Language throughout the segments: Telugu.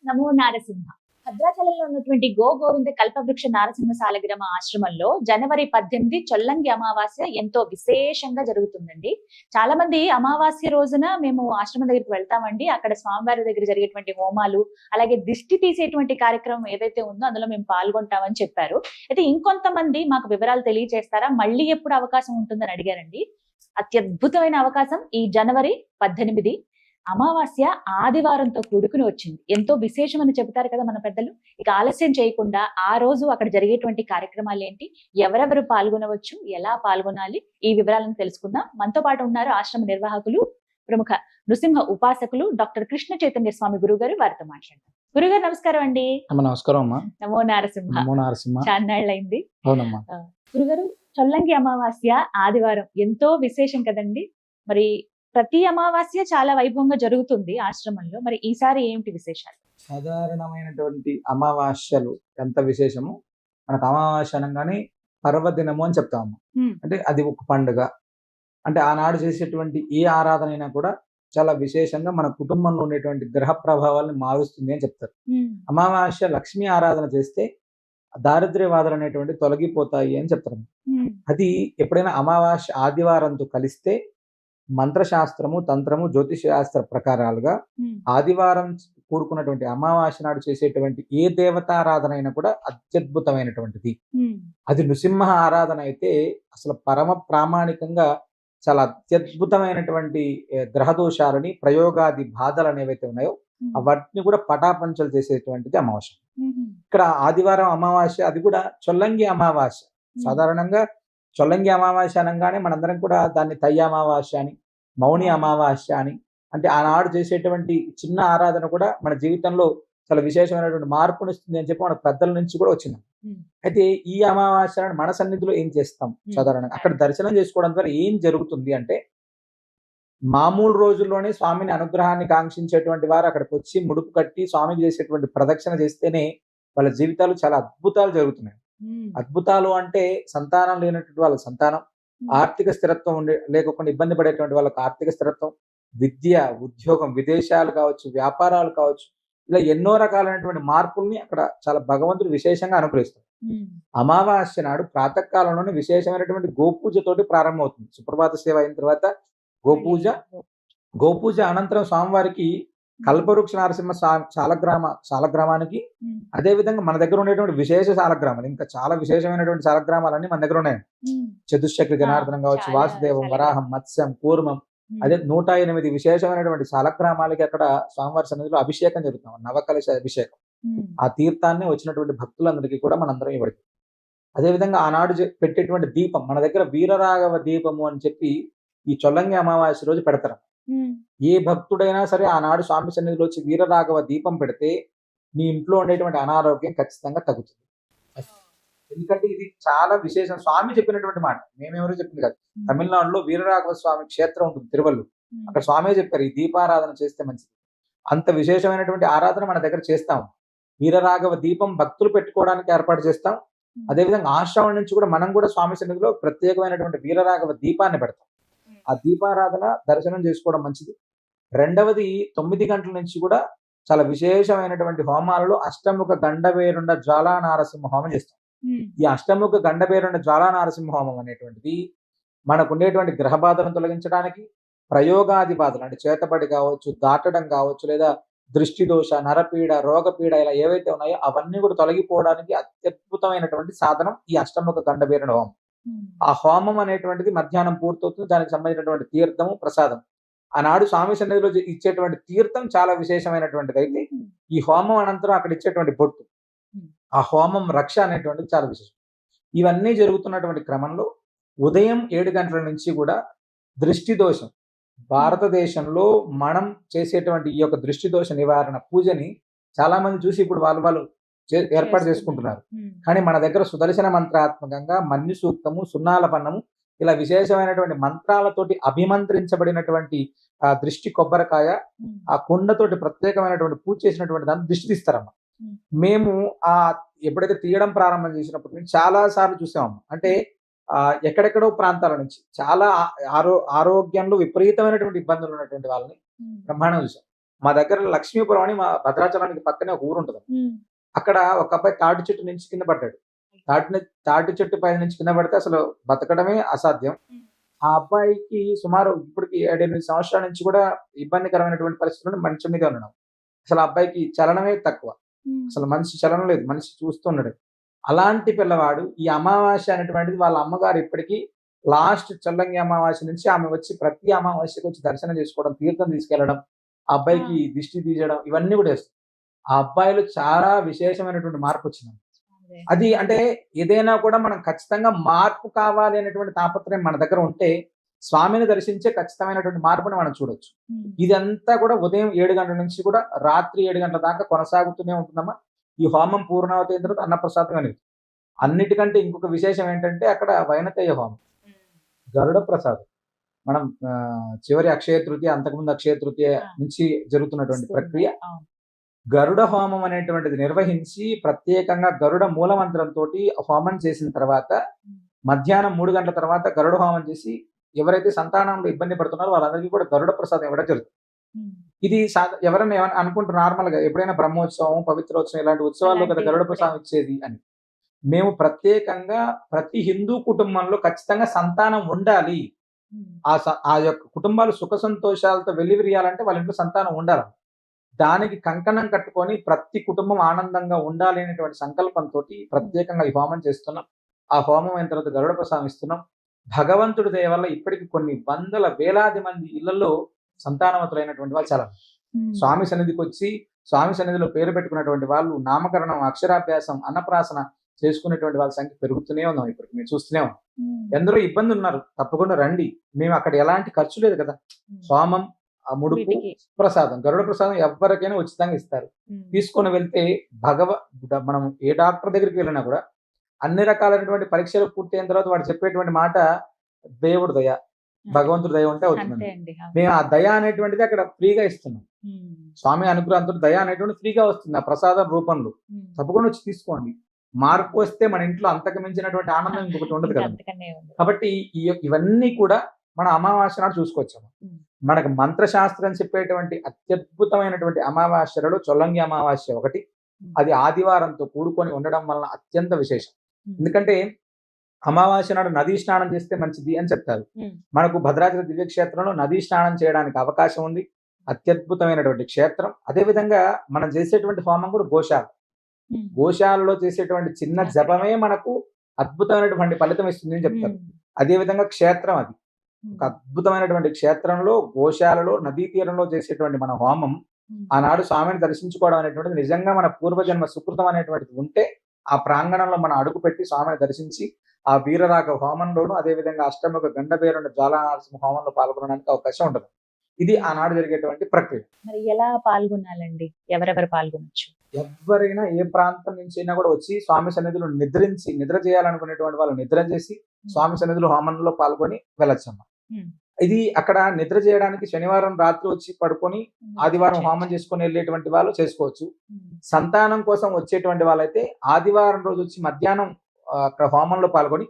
నమో నారసింహ. భద్రాచలంలో ఉన్నటువంటి గోవింద కల్పవృక్ష నారసింహ సాలగ్రామ ఆశ్రమంలో జనవరి 18 చొల్లంగి అమావాస్య ఎంతో విశేషంగా జరుగుతుందండి. చాలా మంది అమావాస్య రోజున మేము ఆశ్రమం దగ్గరికి వెళ్తామండి. అక్కడ స్వామివారి దగ్గర జరిగేటువంటి హోమాలు, అలాగే దిష్టి తీసేటువంటి కార్యక్రమం ఏదైతే ఉందో అందులో మేము పాల్గొంటామని చెప్పారు. అయితే ఇంకొంతమంది మాకు వివరాలు తెలియజేస్తారా, మళ్ళీ ఎప్పుడు అవకాశం ఉంటుందని అడిగారండి. అత్యద్భుతమైన అవకాశం ఈ జనవరి 18 అమావాస్య ఆదివారంతో కూడుకుని వచ్చింది. ఎంతో విశేషం అని చెబుతారు కదా మన పెద్దలు. ఇక ఆలస్యం చేయకుండా ఆ రోజు అక్కడ జరిగేటువంటి కార్యక్రమాలు ఏంటి, ఎవరెవరు పాల్గొనవచ్చు, ఎలా పాల్గొనాలి, ఈ వివరాలను తెలుసుకుందాం. మనతో పాటు ఉన్నారు ఆశ్రమ నిర్వాహకులు, ప్రముఖ నృసింహ ఉపాసకులు డాక్టర్ కృష్ణ చైతన్య స్వామి గురువు గారు. వారితో మాట్లాడతాం. గురుగారు నమస్కారం అండి. నమస్కారం అమ్మా. నమో నారసింహ. నమో నారసింహ. చాన్నాళ్ళైంది. అవునమ్మా. గురుగారు, చొల్లంగి అమావాస్య ఆదివారం ఎంతో విశేషం కదండి. మరి ప్రతి అమావాస్య చాలా వైభవంగా జరుగుతుంది ఆశ్రమంలో. మరి ఈసారి ఏమిటి విశేషాలు? సాధారణమైనటువంటి అమావాస్యలు ఎంత విశేషము, మనకు అమావాస్య అనగానే పర్వదినము అని చెప్తాము. అంటే అది ఒక పండుగ. అంటే ఆనాడు చేసేటువంటి ఏ ఆరాధన అయినా కూడా చాలా విశేషంగా మన కుటుంబంలో ఉండేటువంటి గ్రహ ప్రభావాలను మారుస్తుంది అని చెప్తారు. అమావాస్య లక్ష్మీ ఆరాధన చేస్తే దారిద్ర్యవాదులు అనేటువంటి తొలగిపోతాయి అని చెప్తారు. అది ఎప్పుడైనా అమావాస్య ఆదివారంతో కలిస్తే మంత్రశాస్త్రము, తంత్రము, జ్యోతిష్ శాస్త్ర ప్రకారాలుగా ఆదివారం కూడుకున్నటువంటి అమావాస్య నాడు చేసేటువంటి ఏ దేవతారాధన అయినా కూడా అత్యద్భుతమైనటువంటిది. అది నృసింహ ఆరాధన అయితే అసలు పరమ ప్రామాణికంగా చాలా అత్యద్భుతమైనటువంటి గ్రహదోషాలని, ప్రయోగాది బాధలు అనేవైతే ఉన్నాయో వాటిని కూడా పటాపంచలు చేసేటువంటిది అమావాస్య. ఇక్కడ ఆదివారం అమావాస్య, అది కూడా చొల్లంగి అమావాస్య. సాధారణంగా చొల్లంగి అమావాస్య అనగానే మనందరం కూడా దాన్ని తయ్య అమావాస్య అని, మౌని అమావాస్య అని, అంటే ఆనాడు చేసేటువంటి చిన్న ఆరాధన కూడా మన జీవితంలో చాలా విశేషమైనటువంటి మార్పునిస్తుంది అని చెప్పి మన పెద్దల నుంచి కూడా వచ్చింది. అయితే ఈ అమావాస్యను మన సన్నిధిలో ఏం చేస్తాం? సాధారణంగా అక్కడ దర్శనం చేసుకోవడం ద్వారా ఏం జరుగుతుంది అంటే, మామూలు రోజుల్లోనే స్వామిని అనుగ్రహాన్ని కాంక్షించేటువంటి వారు అక్కడికి వచ్చి ముడుపు కట్టి స్వామికి చేసేటువంటి ప్రదక్షిణ చేస్తేనే వాళ్ళ జీవితాలు చాలా అద్భుతాలు జరుగుతున్నాయి. అద్భుతాలు అంటే సంతానం లేనటువంటి వాళ్ళ సంతానం, ఆర్థిక స్థిరత్వం లేకుండా ఇబ్బంది పడేటువంటి వాళ్ళకి ఆర్థిక స్థిరత్వం, విద్య, ఉద్యోగం, విదేశాలు కావచ్చు, వ్యాపారాలు కావచ్చు, ఇలా ఎన్నో రకాలైనటువంటి మార్పుల్ని అక్కడ చాలా భగవంతుడు విశేషంగా అనుగ్రహిస్తాడు. అమావాస్య నాడు ప్రాతకాలంలోనే విశేషమైనటువంటి గోపూజతోటి ప్రారంభమవుతుంది. సుప్రభాత సేవ అయిన తర్వాత గోపూజ అనంతరం స్వామివారికి కల్పవృక్ష నారసింహ సాలగ్రామానికి, అదే విధంగా మన దగ్గర ఉండేటువంటి విశేష సాలగ్రామాలు, ఇంకా చాలా విశేషమైనటువంటి సాలగ్రామాలన్నీ మన దగ్గర ఉన్నాయి. చతుశ్చక్ర జనార్దనం కావచ్చు, వాసుదేవం, వరాహం, మత్స్యం, కూర్మం, అదే 108 విశేషమైనటువంటి సాలగ్రామాలకి అక్కడ స్వామివారి సన్నిధిలో అభిషేకం జరుగుతాం, నవకలశ అభిషేకం. ఆ తీర్థాన్ని వచ్చినటువంటి భక్తులందరికీ కూడా మనందరం ఇవ్వడం. అదేవిధంగా ఆనాడు పెట్టేటువంటి దీపం, మన దగ్గర వీరరాఘవ దీపము అని చెప్పి ఈ చొల్లంగి అమావాస్య రోజు పెడతారు. ఏ భక్తుడైనా సరే ఆనాడు స్వామి సన్నిధిలో వచ్చి వీరరాఘవ దీపం పెడితే నీ ఇంట్లో ఉండేటువంటి అనారోగ్యం ఖచ్చితంగా తగ్గుతుంది. ఎందుకంటే ఇది చాలా విశేషం. స్వామి చెప్పినటువంటి మాట, మేమెవరో చెప్పింది కాదు. తమిళనాడులో వీరరాఘవ స్వామి క్షేత్రం ఉంటుంది, తిరువల్లూరు. అక్కడ స్వామి చెప్పారు ఈ దీపారాధన చేస్తే మంచిది. అంత విశేషమైనటువంటి ఆరాధన మన దగ్గర చేస్తాం. వీరరాఘవ దీపం భక్తులు పెట్టుకోవడానికి ఏర్పాటు చేస్తాం. అదేవిధంగా ఆశ్రమం నుంచి కూడా మనం కూడా స్వామి సన్నిధిలో ప్రత్యేకమైనటువంటి వీరరాఘవ దీపాన్ని పెడతాం. ఆ దీపారాధన దర్శనం చేసుకోవడం మంచిది. రెండవది 9 గంటల నుంచి కూడా చాలా విశేషమైనటువంటి హోమాలలో అష్టముఖ గండభేరుండ జ్వాలా నారసింహ హోమం చేస్తాం. ఈ అష్టముఖ గండభేరుండ జ్వాలా నారసింహ హోమం అనేటువంటిది మనకు ఉండేటువంటి గ్రహ బాధలను తొలగించడానికి, ప్రయోగాది బాధలు అంటే చేతబడి కావచ్చు, దాటడం కావచ్చు, లేదా దృష్టి దోష, నరపీడ, రోగపీడ, ఇలా ఏవైతే ఉన్నాయో అవన్నీ కూడా తొలగిపోవడానికి అత్యద్భుతమైనటువంటి సాధనం ఈ అష్టముఖ గండభేరుండ హోమం. ఆ హోమం అనేటువంటిది మధ్యాహ్నం పూర్తవుతుంది. దానికి సంబంధించినటువంటి తీర్థము, ప్రసాదం, ఆనాడు స్వామి సన్నిధిలో ఇచ్చేటువంటి తీర్థం చాలా విశేషమైనటువంటిది. అయితే ఈ హోమం అనంతరం అక్కడ ఇచ్చేటువంటి బొట్టు, ఆ హోమం రక్ష అనేటువంటిది చాలా విశేషం. ఇవన్నీ జరుగుతున్నటువంటి క్రమంలో ఉదయం 7 గంటల నుంచి కూడా దృష్టి దోషం, భారతదేశంలో మనం చేసేటువంటి ఈ యొక్క దృష్టి దోష నివారణ పూజని చాలా మంది చూసి ఇప్పుడు వాళ్ళు ఏర్పాటు చేసుకుంటున్నారు. కానీ మన దగ్గర సుదర్శన మంత్రాత్మకంగా మన్యు సూక్తము, సున్నాల పన్నము, ఇలా విశేషమైనటువంటి మంత్రాలతోటి అభిమంత్రించబడినటువంటి ఆ దృష్టి కొబ్బరికాయ, ఆ కుండతోటి ప్రత్యేకమైనటువంటి పూజ చేసినటువంటి దాన్ని దృష్టి తీస్తారమ్మ. మేము ఆ ఎప్పుడైతే తీయడం ప్రారంభం చేసినప్పటి నుంచి చాలా సార్లు చూసామమ్మ. అంటే ఎక్కడెక్కడో ప్రాంతాల నుంచి చాలా ఆరోగ్యంలో విపరీతమైనటువంటి ఇబ్బందులు ఉన్నటువంటి వాళ్ళని బ్రహ్మాండం చూసాం. మా దగ్గర లక్ష్మీపురం అని మా భద్రాచలానికి పక్కనే ఒక ఊరు ఉంటుంది. అక్కడ ఒక అబ్బాయి తాటి చెట్టు నుంచి కింద పడ్డాడు. తాటి చెట్టు పైన నుంచి కింద పడితే అసలు బతకడమే అసాధ్యం. ఆ అబ్బాయికి సుమారు ఇప్పటికి 7-8 సంవత్సరాల నుంచి కూడా ఇబ్బందికరమైనటువంటి పరిస్థితుల్లో మంచం మీదే ఉన్నాడు. అసలు ఆ అబ్బాయికి చలనమే తక్కువ. అసలు మనిషి చలనం లేదు. మనిషి చూస్తున్నాడు. అలాంటి పిల్లవాడు ఈ అమావాస్య అనేటువంటిది వాళ్ళ అమ్మగారు ఇప్పటికీ లాస్ట్ చల్లంగి అమావాస్య నుంచి ఆమె వచ్చి ప్రతి అమావాస్యకి వచ్చి దర్శనం చేసుకోవడం, తీర్థం తీసుకెళ్లడం, ఆ అబ్బాయికి దిష్టి తీయడం ఇవన్నీ కూడా చేస్తారు. ఆ అబ్బాయిలో చాలా విశేషమైనటువంటి మార్పు వచ్చింది. అది అంటే ఏదైనా కూడా మనం ఖచ్చితంగా మార్పు కావాలి అనేటువంటి తాపత్రయం మన దగ్గర ఉంటే స్వామిని దర్శించే ఖచ్చితమైనటువంటి మార్పుని మనం చూడొచ్చు. ఇదంతా కూడా ఉదయం 7 గంటల నుంచి కూడా రాత్రి 7 గంటల దాకా కొనసాగుతూనే ఉంటుందమ్మా. ఈ హోమం పూర్ణావతి అయిన తర్వాత అన్నప్రసాదం అనేది. అన్నిటికంటే ఇంకొక విశేషం ఏంటంటే అక్కడ వైనతేయ హోమం, గరుడ ప్రసాదం. మనం చివరి అక్షయ తృతీయ, అంతకుముందు అక్షయ తృతీయ నుంచి జరుగుతున్నటువంటి ప్రక్రియ. గరుడ హోమం అనేటువంటిది నిర్వహించి ప్రత్యేకంగా గరుడ మూలమంత్రంతో హోమం చేసిన తర్వాత మధ్యాహ్నం 3 గంటల తర్వాత గరుడ హోమం చేసి ఎవరైతే సంతానంలో ఇబ్బంది పడుతున్నారో వాళ్ళందరికీ కూడా గరుడ ప్రసాదం ఇవ్వడం జరుగుతుంది. ఇది ఎవరైనా అనుకుంటారు నార్మల్ గా ఎప్పుడైనా బ్రహ్మోత్సవం, పవిత్రోత్సవం ఇలాంటి ఉత్సవాల్లో కదా గరుడ ప్రసాదం ఇచ్చేది అని. మేము ప్రత్యేకంగా ప్రతి హిందూ కుటుంబంలో ఖచ్చితంగా సంతానం ఉండాలి. ఆ యొక్క కుటుంబాలు సుఖ సంతోషాలతో వెల్లివిరియాలంటే వాళ్ళ ఇంట్లో సంతానం ఉండాలి. దానికి కంకణం కట్టుకొని ప్రతి కుటుంబం ఆనందంగా ఉండాలి అనేటువంటి సంకల్పంతో ప్రత్యేకంగా ఈ హోమం చేస్తున్నాం. ఆ హోమం అయిన తర్వాత గరుడ ప్రసాదం ఇస్తున్నాం. భగవంతుడి దయ వల్ల ఇప్పటికి కొన్ని వందల వేలాది మంది ఇళ్లలో సంతానవతులైనటువంటి వాళ్ళు చాలా స్వామి సన్నిధికి వచ్చి స్వామి సన్నిధిలో పేరు పెట్టుకున్నటువంటి వాళ్ళు నామకరణం, అక్షరాభ్యాసం, అన్నప్రాసన చేసుకునేటువంటి వాళ్ళ సంఖ్య పెరుగుతూనే ఉన్నాం. ఇప్పుడు మేము చూస్తూనే ఉన్నాం. ఎందరో ఇబ్బంది ఉన్నారు, తప్పకుండా రండి. మేము అక్కడ ఎలాంటి ఖర్చు లేదు కదా. హోమం, ముడుపు, ప్రసాదం, గరుడ ప్రసాదం ఎవరికైనా ఉచితంగా ఇస్తారు. తీసుకొని వెళ్తే మనం ఏ డాక్టర్ దగ్గరికి వెళ్ళినా కూడా అన్ని రకాలైనటువంటి పరీక్షలు పూర్తయిన తర్వాత వాడు చెప్పేటువంటి మాట దేవుడు దయ, భగవంతుడి దయ ఉంటే అవుతుందండి. మేము ఆ దయ అనేటువంటిది అక్కడ ఫ్రీగా ఇస్తున్నాం. స్వామి అనుగ్రహంతో దయ అనేటువంటి ఫ్రీగా వస్తుంది ఆ ప్రసాదం రూపంలో. తప్పకుండా వచ్చి తీసుకోండి. మార్పు వస్తే మన ఇంట్లో అంతకు మించినటువంటి ఆనందం ఇంకొకటి ఉండదు కదా. కాబట్టి ఇవన్నీ కూడా మన అమావాస్య నాడు చూసుకోవచ్చాము. మనకు మంత్రశాస్త్రం చెప్పేటువంటి అత్యద్భుతమైనటువంటి అమావాస్యలలో చొల్లంగి అమావాస్య ఒకటి. అది ఆదివారంతో కూడుకొని ఉండడం వలన అత్యంత విశేషం. ఎందుకంటే అమావాస్య నాడు నదీ స్నానం చేస్తే మంచిది అని చెప్తారు. మనకు భద్రాచల దివ్యక్షేత్రంలో నదీ స్నానం చేయడానికి అవకాశం ఉంది. అత్యద్భుతమైనటువంటి క్షేత్రం. అదేవిధంగా మనం చేసేటువంటి హోమం కూడా గోశాలలో చేసేటువంటి చిన్న జపమే మనకు అద్భుతమైనటువంటి ఫలితం ఇస్తుంది అని చెప్తారు. అదేవిధంగా క్షేత్రం, అది ఒక అద్భుతమైనటువంటి క్షేత్రంలో గోశాలలో నదీ తీరంలో చేసేటువంటి మన హోమం ఆనాడు స్వామిని దర్శించుకోవడం అనేటువంటిది నిజంగా మన పూర్వజన్మ సుకృతం అనేటువంటిది ఉంటే ఆ ప్రాంగణంలో మనం అడుగు పెట్టి స్వామిని దర్శించి ఆ వీరరాగ హోమంలోను అదేవిధంగా అష్టముఖ గండభైరవ జ్వాలానరసింహ హోమంలో పాల్గొనడానికి అవకాశం ఉంటుంది. ఇది ఆనాడు జరిగేటువంటి ప్రక్రియ. మరి ఎలా పాల్గొనాలండి? ఎవరెవరు పాల్గొనొచ్చు? ఎవరైనా ఏ ప్రాంతం నుంచి అయినా కూడా వచ్చి స్వామి సన్నిధిలో నిద్ర చేయాలనుకునేటువంటి వాళ్ళు నిద్ర చేసి స్వామి సన్నిధిలో హోమంలో పాల్గొని వెళ్ళొచ్చమ్మా. ఇది అక్కడ నిద్ర చేయడానికి శనివారం రాత్రి వచ్చి పడుకొని ఆదివారం హోమం చేసుకొని వెళ్ళేటువంటి వాళ్ళు చేసుకోవచ్చు. సంతానం కోసం వచ్చేటువంటి వాళ్ళైతే ఆదివారం రోజు వచ్చి మధ్యాహ్నం అక్కడ హోమంలో పాల్గొని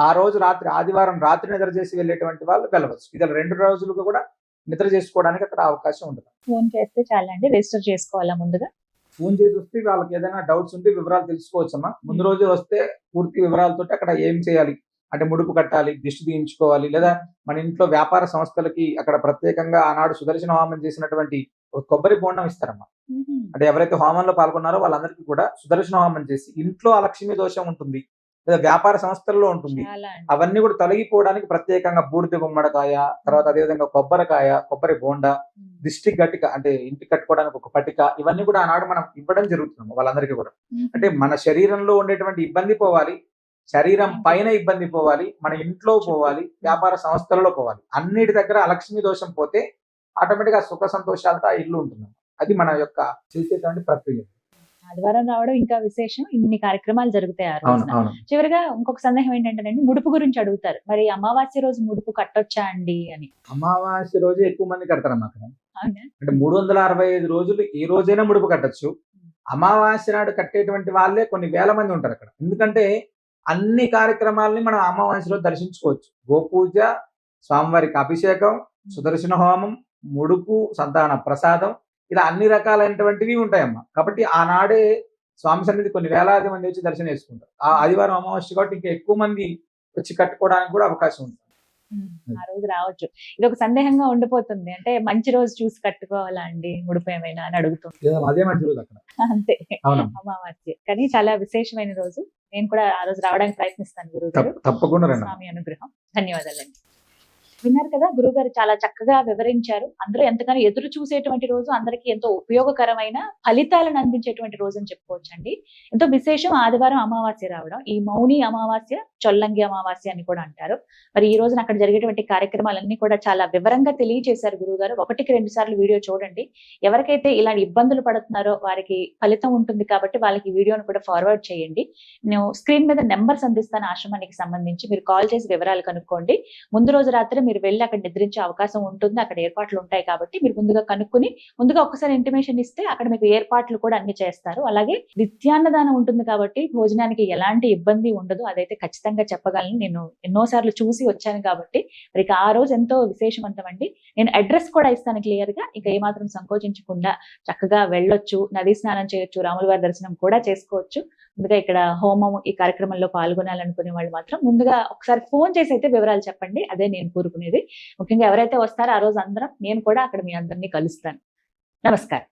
ఆ రోజు రాత్రి ఆదివారం రాత్రి నిద్ర చేసి వెళ్ళేటువంటి వాళ్ళు వెళ్ళవచ్చు. ఇది 2 రోజులుగా కూడా నిద్ర చేసుకోవడానికి అక్కడ అవకాశం ఉంటుంది. ఫోన్ చేస్తే చాలా అండి. రిజిస్టర్ చేసుకోవాలా? ముందుగా ఫోన్ చేసి వస్తే వాళ్ళకి ఏదైనా డౌట్స్ ఉంటే వివరాలు తెలుసుకోవచ్చమ్మా. ముందు రోజే వస్తే పూర్తి వివరాలతో అక్కడ ఏం చేయాలి అంటే ముడుపు కట్టాలి, దిష్టి తీయించుకోవాలి, లేదా మన ఇంట్లో వ్యాపార సంస్థలకి అక్కడ ప్రత్యేకంగా ఆనాడు సుదర్శన హోమం చేసినటువంటి కొబ్బరి బోండం ఇస్తారమ్మా. అంటే ఎవరైతే హోమంలో పాల్గొన్నారో వాళ్ళందరికీ కూడా సుదర్శన హోమం చేసి ఇంట్లో అలక్ష్మి దోషం ఉంటుంది లేదా వ్యాపార సంస్థల్లో ఉంటుంది, అవన్నీ కూడా తొలగిపోవడానికి ప్రత్యేకంగా బూడిద గుమ్మడికాయ, తర్వాత అదేవిధంగా కొబ్బరికాయ, కొబ్బరి బోండా, దిష్టి గట్టిక అంటే ఇంటికి కట్టుకోవడానికి ఒక పట్టిక, ఇవన్నీ కూడా ఆనాడు మనం ఇవ్వడం జరుగుతుంది వాళ్ళందరికీ కూడా. అంటే మన శరీరంలో ఉండేటువంటి ఇబ్బంది పోవాలి, శరీరం పైన ఇబ్బంది పోవాలి, మన ఇంట్లో పోవాలి, వ్యాపార సంస్థలలో పోవాలి. అన్నిటి దగ్గర అలక్ష్మి దోషం పోతే ఆటోమేటిక్ గా సుఖ సంతోషాలతో ఆ ఇల్లు ఉంటుంది. అది మన యొక్క చేసేటువంటి ప్రక్రియ. ఆదివారం రావడం ఇంకా విశేషం. ఇన్ని కార్యక్రమాలు జరుగుతాయి ఆ రోజున. చివరిగా ఇంకొక సందేహం ఏంటంటే ముడుపు గురించి అడుగుతారు. మరి అమావాస్య రోజు ముడుపు కట్టొచ్చా అండి అని? అమావాస్య రోజు ఎక్కువ మంది కడతారమ్మా అక్కడ. అంటే 365 రోజులు ఏ రోజైనా ముడుపు కట్టొచ్చు. అమావాస్య నాడు కట్టేటువంటి వాళ్ళే కొన్ని వేల మంది ఉంటారు అక్కడ. ఎందుకంటే అన్ని కార్యక్రమాలని మనం అమావాస్యలో దర్శించుకోవచ్చు. గోపూజ, స్వామివారికి అభిషేకం, సుదర్శన హోమం, ముడుపు, సంతాన ప్రసాదం, ఇలా అన్ని రకాలైనటువంటివి ఉంటాయమ్మా. కాబట్టి ఆనాడే స్వామి సన్నిధి కొన్ని వేలాది మంది వచ్చి దర్శనం చేసుకుంటారు. ఆ ఆదివారం అమావాస్య కాబట్టి ఇంకా ఎక్కువ మంది వచ్చి కట్టుకోవడానికి కూడా అవకాశం ఉంటుంది. ఆ రోజు రావచ్చు. ఇది ఒక సందేహంగా ఉండిపోతుంది. అంటే మంచి రోజు చూసి కట్టుకోవాలా అండి ముడుపు ఏమైనా అని అడుగుతుంది. అదే మంచి రోజు అక్కడ. అంతే అవునమ్మా. అమావాస్య. కానీ చాలా విశేషమైన రోజు. నేను కూడా ఆ రోజు రావడానికి ప్రయత్నిస్తాను గురువుగారు. తప్పకుండా రండి. స్వామి అనుగ్రహం. ధన్యవాదాలండి. విన్నారు కదా, గురువుగారు చాలా చక్కగా వివరించారు. అందరూ ఎంతగానో ఎదురు చూసేటువంటి రోజు, అందరికీ ఎంతో ఉపయోగకరమైన ఫలితాలను అందించేటువంటి రోజు అని చెప్పుకోవచ్చండి. ఎంతో విశేషం ఆదివారం అమావాస్య రావడం. ఈ మౌని అమావాస్య, చొల్లంగి అమావాస్య అని కూడా అంటారు. మరి ఈ రోజున అక్కడ జరిగేటువంటి కార్యక్రమాలన్నీ కూడా చాలా వివరంగా తెలియజేశారు గురువుగారు. 1-2 సార్లు వీడియో చూడండి. ఎవరికైతే ఇలాంటి ఇబ్బందులు పడుతున్నారో వారికి ఫలితం ఉంటుంది కాబట్టి వాళ్ళకి ఈ వీడియోను కూడా ఫార్వర్డ్ చేయండి. నేను స్క్రీన్ మీద నెంబర్స్ అందిస్తాను ఆశ్రమానికి సంబంధించి. మీరు కాల్ చేసి వివరాలు కనుక్కోండి. ముందు రోజు రాత్రి మీరు వెళ్ళి అక్కడ నిద్రించే అవకాశం ఉంటుంది. అక్కడ ఏర్పాట్లు ఉంటాయి కాబట్టి మీరు ముందుగా కనుక్కుని ముందుగా ఒక్కసారి ఇంటిమేషన్ ఇస్తే అక్కడ మీకు ఏర్పాట్లు కూడా అన్ని చేస్తారు. అలాగే నిత్యాన్నదానం ఉంటుంది కాబట్టి భోజనానికి ఎలాంటి ఇబ్బంది ఉండదు. అదైతే ఖచ్చితంగా చెప్పగలను. నేను ఎన్నోసార్లు చూసి వచ్చాను కాబట్టి. మరి ఆ రోజు ఎంతో విశేషవంతం అండి. నేను అడ్రస్ కూడా ఇస్తాను క్లియర్ గా. ఇంకా ఏమాత్రం సంకోచించకుండా చక్కగా వెళ్ళొచ్చు, నదీ స్నానం చేయొచ్చు, రాముల వారి దర్శనం కూడా చేసుకోవచ్చు. ముందుగా ఇక్కడ హోమం ఈ కార్యక్రమంలో పాల్గొనాలనుకునే వాళ్ళు మాత్రం ముందుగా ఒకసారి ఫోన్ చేసి అయితే వివరాలు చెప్పండి. అదే నేను కోరుకునేది. ముఖ్యంగా ఎవరైతే వస్తారో ఆ రోజు అందరం నేను కూడా అక్కడ మీ అందరినీ కలుస్తాను. నమస్కారం.